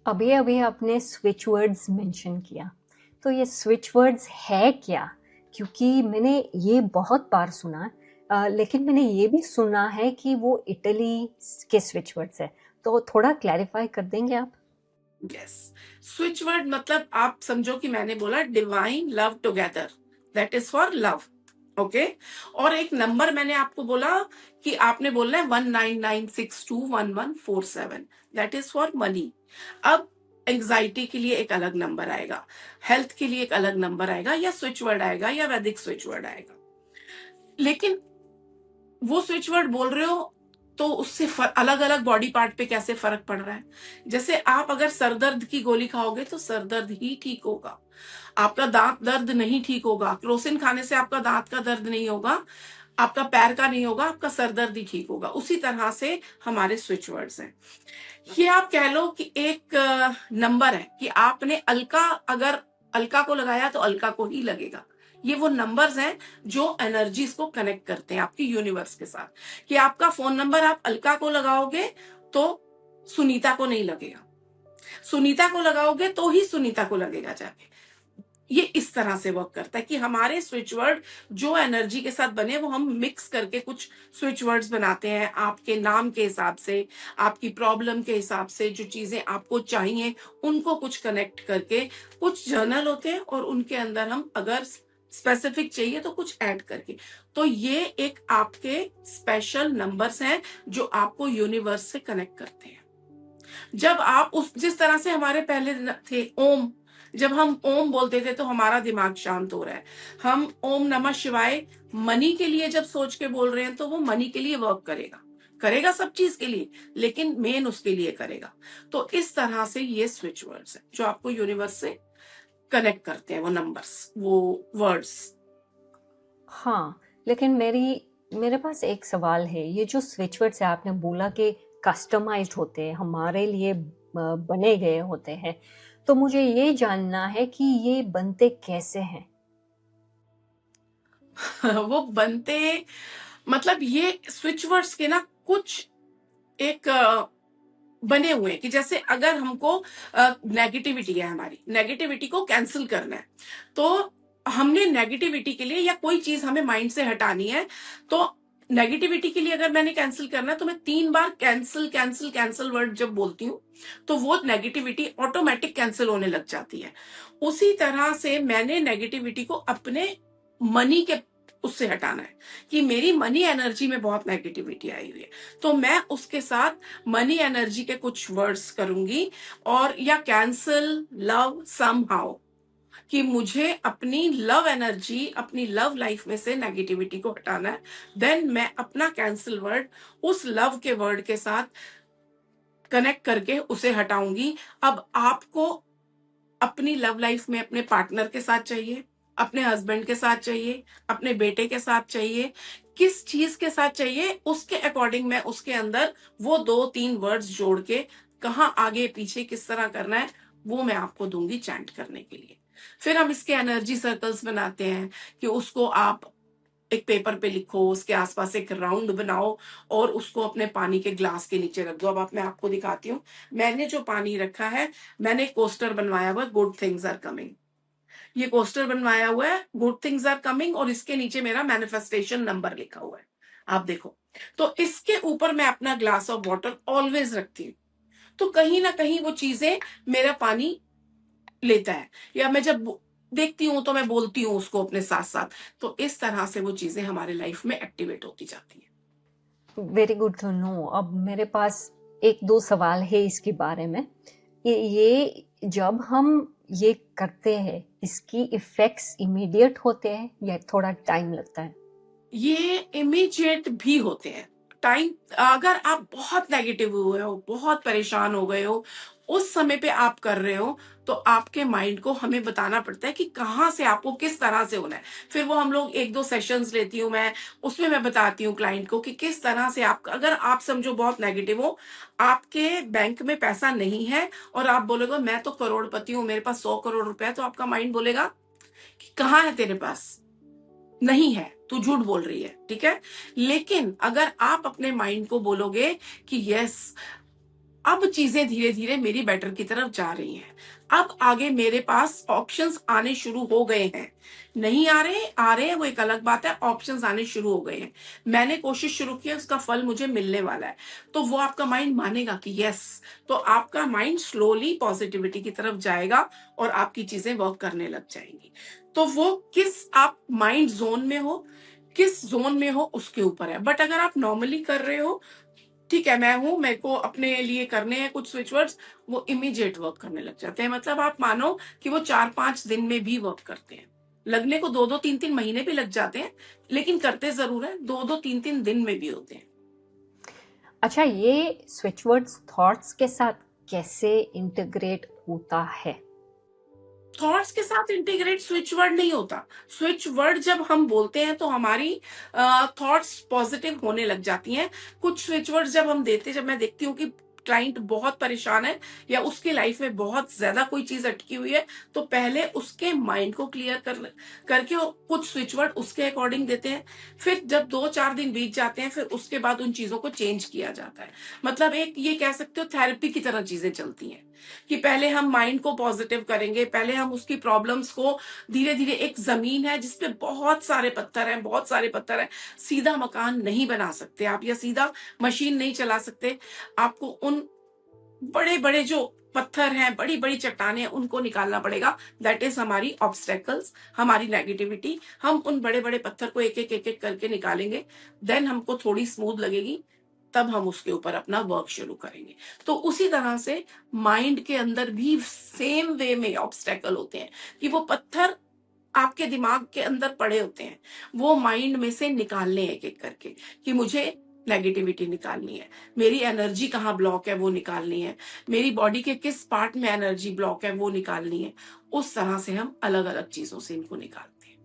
अभी अभी आपने स्विच वर्ड्स मेंशन किया, तो ये स्विच वर्ड्स है क्या? क्योंकि मैंने ये बहुत बार सुना, लेकिन मैंने ये भी सुना है कि वो इटली के स्विच वर्ड्स है, तो थोड़ा क्लैरिफाई कर देंगे आप? यस, स्विच वर्ड मतलब आप समझो कि मैंने बोला divine love together, that is for love. Okay, और एक नंबर मैंने आपको बोला कि आपने बोलना है 1996211147, दैट इज फॉर मनी। अब एंजाइटी के लिए एक अलग नंबर आएगा, हेल्थ के लिए एक अलग नंबर आएगा, या स्विच वर्ड आएगा, या वैदिक स्विच वर्ड आएगा। लेकिन वो स्विच वर्ड बोल रहे हो तो उससे अलग अलग बॉडी पार्ट पे कैसे फर्क पड़ रहा है। जैसे आप अगर सर दर्द की गोली खाओगे तो सर दर्द ही ठीक होगा, आपका दांत दर्द नहीं ठीक होगा। क्रोसिन खाने से आपका दांत का दर्द नहीं होगा, आपका पैर का नहीं होगा, आपका सर दर्द ही ठीक होगा। उसी तरह से हमारे स्विच वर्ड्स हैं। ये आप कह लो कि एक नंबर है कि आपने अलका, अगर अलका को लगाया तो अलका को ही लगेगा। ये वो नंबर्स हैं जो एनर्जीज को कनेक्ट करते हैं आपकी यूनिवर्स के साथ। कि आपका फोन नंबर आप अलका को लगाओगे तो सुनीता को नहीं लगेगा, सुनीता को लगाओगे तो ही सुनीता को लगेगा जाके। ये इस तरह से वर्क करता है कि हमारे स्विच वर्ड जो एनर्जी के साथ बने वो हम मिक्स करके कुछ स्विच वर्ड्स बनाते हैं आपके नाम के हिसाब से, आपकी प्रॉब्लम के हिसाब से, जो चीजें आपको चाहिए उनको कुछ कनेक्ट करके। कुछ जर्नल होते हैं और उनके अंदर हम अगर स्पेसिफिक चाहिए तो कुछ ऐड करके। तो ये एक आपके स्पेशल नंबर्स हैं जो आपको यूनिवर्स से कनेक्ट करते हैं। जब आप उस जिस तरह से हमारे पहले थे ओम, जब हम ओम बोलते थे तो हमारा दिमाग शांत हो रहा है। हम ओम नमः शिवाय मनी के लिए जब सोच के बोल रहे हैं तो वो मनी के लिए वर्क करेगा, करेगा सब चीज के लिए, लेकिन मेन उसके लिए करेगा। तो इस तरह से ये स्विच वर्ड्स है जो आपको यूनिवर्स से कनेक्ट करते हैं, वो नंबर्स, वो वर्ड्स। हाँ, लेकिन मेरे पास एक सवाल है। ये जो स्विच वर्ड्स है, आपने बोला कि कस्टमाइज्ड होते हैं, हमारे लिए बने गए होते हैं, तो मुझे ये जानना है कि ये बनते कैसे हैं? वो बनते, मतलब ये स्विच वर्ड्स के ना कुछ एक बने हुए हैं कि जैसे अगर हमको नेगेटिविटी है, हमारी नेगेटिविटी को कैंसिल करना है, तो हमने नेगेटिविटी के लिए या कोई चीज हमें माइंड से हटानी है, तो नेगेटिविटी के लिए अगर मैंने कैंसिल करना है तो मैं 3 बार कैंसिल कैंसिल कैंसिल वर्ड जब बोलती हूँ तो वो नेगेटिविटी ऑटोमेटिक कैंसिल होने लग जाती है। उसी तरह से मैंने नेगेटिविटी को अपने मनी के उससे हटाना है कि मेरी मनी एनर्जी में बहुत नेगेटिविटी आई हुई है, तो मैं उसके साथ मनी एनर्जी के कुछ वर्ड्स करूंगी। और या कैंसल लव समहाउ, कि मुझे अपनी लव एनर्जी, अपनी लव लाइफ में से नेगेटिविटी को हटाना है। देन मैं अपना कैंसल वर्ड उस लव के वर्ड के साथ कनेक्ट करके उसे हटाऊंगी। अब आपको अपनी लव लाइफ में अपने पार्टनर के साथ चाहिए, अपने हस्बैंड के साथ चाहिए, अपने बेटे के साथ चाहिए, किस चीज के साथ चाहिए उसके अकॉर्डिंग मैं उसके अंदर वो 2-3 वर्ड्स जोड़ के कहाँ आगे पीछे किस तरह करना है वो मैं आपको दूंगी चैंट करने के लिए। फिर हम इसके एनर्जी सर्कल्स बनाते हैं कि उसको आप एक पेपर पे लिखो, उसके आसपास एक राउंड बनाओ और उसको अपने पानी के ग्लास के नीचे रख दो। अब मैं आपको दिखाती हूँ, मैंने जो पानी रखा है, मैंने एक कोस्टर बनवाया हुआ है, गुड थिंग्स आर कमिंग। ये कोस्टर बनवाया हुआ है गुड थिंग्स आर कमिंग, और इसके नीचे मेरा मैनिफेस्टेशन नंबर लिखा हुआ है, आप देखो। तो इसके ऊपर मैं अपना ग्लास ऑफ वाटर ऑलवेज रखती हूँ, तो कहीं ना कहीं वो चीजें मेरा पानी लेता है, या मैं जब देखती हूँ तो मैं बोलती हूँ उसको अपने साथ साथ। तो इस तरह से वो चीजें हमारे लाइफ में एक्टिवेट होती जाती है। Very good to know. अब मेरे पास एक दो सवाल है इसके बारे में। ये जब हम ये करते हैं, इसकी इफेक्ट्स इमीडिएट होते हैं या थोड़ा टाइम लगता है? ये इमीडिएट भी होते हैं। टाइम, अगर आप बहुत नेगेटिव हुए हो, बहुत परेशान हो गए हो, उस समय पे आप कर रहे हो, तो आपके माइंड को हमें बताना पड़ता है कि कहाँ से आपको किस तरह से होना है। फिर वो हम लोग 1-2 सेशंस लेती हूँ मैं, उसमें मैं बताती हूँ क्लाइंट को कि किस तरह से आप, अगर आप समझो बहुत नेगेटिव हो, आपके बैंक में पैसा नहीं है और आप बोलोगे मैं तो करोड़पति हूँ, मेरे पास 100 करोड़ रुपए है, तो आपका माइंड बोलेगा कि कहाँ है तेरे पास? नहीं है, तू झूठ बोल रही है, ठीक है। लेकिन अगर आप अपने माइंड को बोलोगे कि यस, अब चीजें धीरे धीरे मेरी बेटर की तरफ जा रही हैं। अब आगे मेरे पास ऑप्शंस आने शुरू हो गए हैं। नहीं आ रहे हैं वो एक अलग बात है, ऑप्शंस आने शुरू हो गए हैं। मैंने कोशिश शुरू की है, उसका फल मुझे मिलने वाला है। तो वो आपका माइंड मानेगा कि यस, तो आपका माइंड स्लोली पॉजिटिविटी की तरफ जाएगा और आपकी चीजें वर्क करने लग जाएंगी। तो वो किस आप माइंड जोन में हो, किस जोन में हो उसके ऊपर है। बट अगर आप नॉर्मली कर रहे हो, ठीक है, मैं हूँ, मेरे को अपने लिए करने हैं कुछ स्विच वर्ड्स, वो इमीडिएट वर्क करने लग जाते हैं। मतलब आप मानो कि वो 4-5 दिन में भी वर्क करते हैं। लगने को 2-2 3-3 महीने भी लग जाते हैं, लेकिन करते जरूर है, 2-2 3-3 दिन में भी होते हैं। अच्छा, ये स्विच वर्ड्स थॉट्स के साथ कैसे इंटीग्रेट होता है? थॉट्स के साथ इंटीग्रेट स्विच वर्ड नहीं होता। स्विच वर्ड जब हम बोलते हैं तो हमारी थॉट्स पॉजिटिव होने लग जाती हैं। कुछ स्विच वर्ड जब हम देते, जब मैं देखती हूँ कि क्लाइंट बहुत परेशान है या उसके लाइफ में बहुत ज्यादा कोई चीज अटकी हुई है, तो पहले उसके माइंड को क्लियर करके और कुछ स्विच वर्ड उसके अकॉर्डिंग देते हैं। फिर जब 2-4 दिन बीत जाते हैं, फिर उसके बाद उन चीजों को चेंज किया जाता है। मतलब एक ये कह सकते हो थेरेपी की तरह चीजें चलती हैं कि पहले हम माइंड को पॉजिटिव करेंगे, पहले हम उसकी प्रॉब्लम्स को धीरे धीरे, एक जमीन है जिसपे बहुत सारे पत्थर हैं, बहुत सारे पत्थर हैं, सीधा मकान नहीं बना सकते आप या सीधा मशीन नहीं चला सकते। आपको उन बड़े बड़े जो पत्थर हैं, बड़ी बड़ी चट्टानें हैं, उनको निकालना पड़ेगा। दैट इज हमारी ऑब्स्टेकल्स, हमारी नेगेटिविटी। हम उन बड़े बड़े पत्थर को एक एक करके निकालेंगे, देन हमको थोड़ी स्मूथ लगेगी, तब हम उसके ऊपर अपना वर्क शुरू करेंगे। तो उसी तरह से माइंड के अंदर भी सेम वे में ऑब्स्टेकल होते हैं कि वो पत्थर आपके दिमाग के अंदर पड़े होते हैं, वो माइंड में से निकालने एक एक करके कि मुझे नेगेटिविटी निकालनी है, मेरी एनर्जी कहाँ ब्लॉक है वो निकालनी है, मेरी बॉडी के किस पार्ट में एनर्जी ब्लॉक है वो निकालनी है। उस तरह से हम अलग अलग चीजों से इनको निकालते हैं।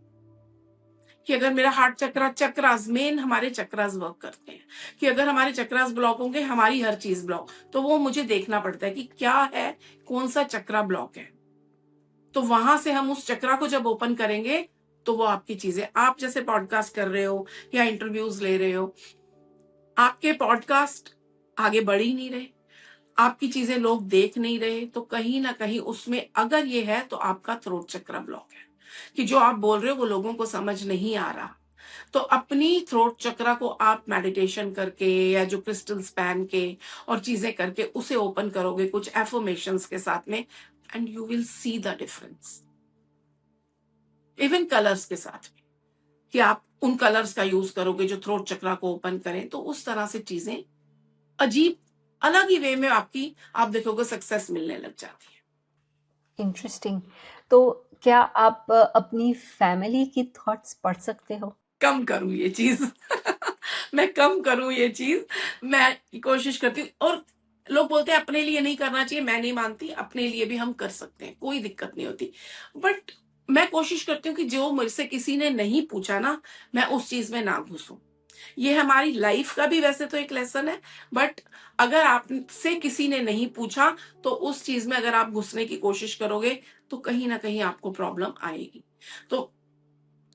कि अगर मेरा हार्ट चक्रा, चक्रास मेन हमारे चक्रास वर्क करते हैं, कि अगर हमारे चक्रास ब्लॉक होंगे, हमारी हर चीज ब्लॉक, तो वो मुझे देखना पड़ता है कि क्या है, कौन सा चक्रा ब्लॉक है। तो वहां से हम उस चक्रा को जब ओपन करेंगे, तो वो आपकी चीजें, आप जैसे पॉडकास्ट कर रहे हो या इंटरव्यूज ले रहे हो, आपके पॉडकास्ट आगे बढ़ ही नहीं रहे, आपकी चीजें लोग देख नहीं रहे, तो कहीं ना कहीं उसमें अगर ये है तो आपका थ्रोट चक्रा ब्लॉक है, कि जो आप बोल रहे हो वो लोगों को समझ नहीं आ रहा। तो अपनी थ्रोट चक्रा को आप मेडिटेशन करके या जो क्रिस्टल्स पहन के और चीजें करके उसे ओपन करोगे कुछ एफर्मेशंस के साथ में, and you will see the difference. Even colours के साथ में, कि आप उन कलर्स का यूज करोगे जो थ्रोट चक्रा को ओपन करें, तो उस तरह से चीजें अजीब अलग ही वे में आपकी, आप देखोगे सक्सेस मिलने लग जाती है। इंटरेस्टिंग। तो क्या आप अपनी फैमिली की थॉट्स पढ़ सकते हो? कम करूं ये चीज मैं कम करूं ये चीज, मैं कोशिश करती हूँ। और लोग बोलते हैं अपने लिए नहीं करना चाहिए, मैं नहीं मानती, अपने लिए भी हम कर सकते हैं, कोई दिक्कत नहीं होती। बट मैं कोशिश करती हूँ कि जो मुझसे किसी ने नहीं पूछा ना, मैं उस चीज में ना घुसूं। ये हमारी लाइफ का भी वैसे तो एक लेसन है, बट अगर आपसे किसी ने नहीं पूछा, तो उस चीज में अगर आप घुसने की कोशिश करोगे, तो कहीं ना कहीं आपको प्रॉब्लम आएगी। तो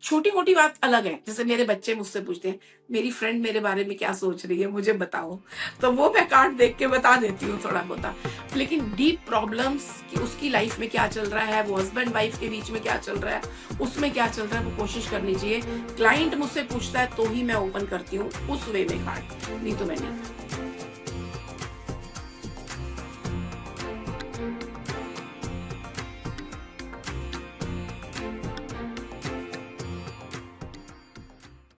छोटी मोटी बात अलग है, जैसे मेरे बच्चे मुझसे पूछते हैं मेरी फ्रेंड मेरे बारे में क्या सोच रही है, मुझे बताओ, तो वो मैं कार्ड देख के बता देती हूँ थोड़ा बहुत। लेकिन डीप प्रॉब्लम्स कि उसकी लाइफ में क्या चल रहा है, वो हस्बैंड वाइफ के बीच में क्या चल रहा है, उसमें क्या चल रहा है, वो कोशिश करनी चाहिए। क्लाइंट मुझसे पूछता है तो ही मैं ओपन करती हूँ उस वे में कार्ड, नहीं तो मैं नहीं।